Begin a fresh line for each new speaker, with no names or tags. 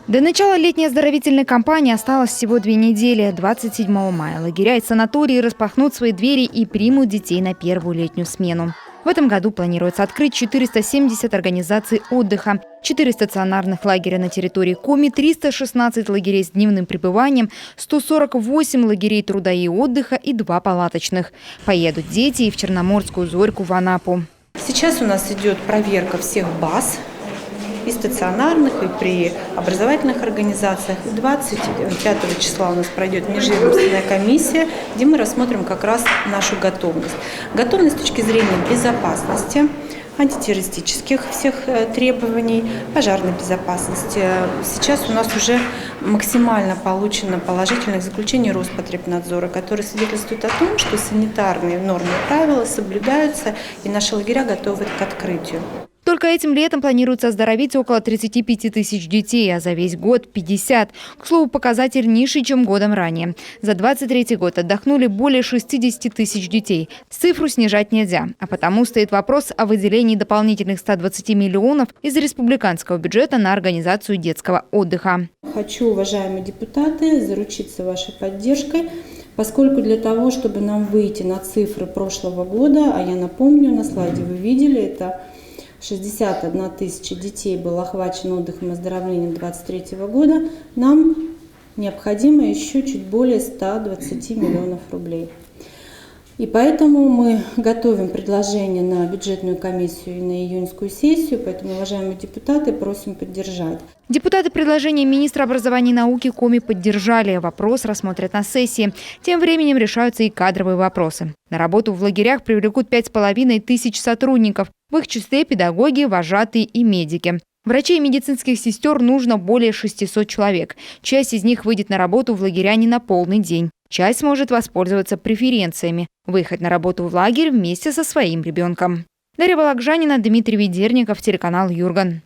До начала летней оздоровительной кампании осталось всего 2 недели. 27 мая лагеря и санатории распахнут свои двери и примут детей на первую летнюю смену. В этом году планируется открыть 470 организаций отдыха, 4 стационарных лагеря на территории Коми, 316 лагерей с дневным пребыванием, 148 лагерей труда и отдыха и 2 палаточных. Поедут дети и в Черноморскую Зорьку, в Анапу.
Сейчас у нас идет проверка всех баз, и стационарных, и при образовательных организациях. 25 числа у нас пройдет межведомственная комиссия, где мы рассмотрим как раз нашу готовность. Готовность с точки зрения безопасности, антитеррористических всех требований, пожарной безопасности. Сейчас у нас уже максимально получено положительных заключений Роспотребнадзора, которые свидетельствуют о том, что санитарные нормы и правила соблюдаются, и наши лагеря готовы к открытию.
Только этим летом планируется оздоровить около 35 тысяч детей, а за весь год – 50. К слову, показатель ниже, чем годом ранее. За 23 год отдохнули более 60 тысяч детей. Цифру снижать нельзя, а потому стоит вопрос о выделении дополнительных 120 миллионов из республиканского бюджета на организацию детского отдыха.
Хочу, уважаемые депутаты, заручиться вашей поддержкой, поскольку для того, чтобы нам выйти на цифры прошлого года, а я напомню, на слайде вы видели, это 61 тысяча детей было охвачено отдыхом и оздоровлением 2023 года, нам необходимо еще чуть более 120 миллионов рублей. И поэтому мы готовим предложение на бюджетную комиссию и на июньскую сессию, поэтому, уважаемые депутаты, просим поддержать.
Депутаты предложения министра образования и науки Коми поддержали. Вопрос рассмотрят на сессии. Тем временем решаются и кадровые вопросы. На работу в лагерях привлекут 5500 сотрудников. В их числе педагоги, вожатые и медики. Врачей и медицинских сестер нужно более 600 человек. Часть из них выйдет на работу в лагеря не на полный день. Часть сможет воспользоваться преференциями. Выехать на работу в лагерь вместе со своим ребенком. Дарья Балакжанина, Дмитрий Ведерников, телеканал Юрган.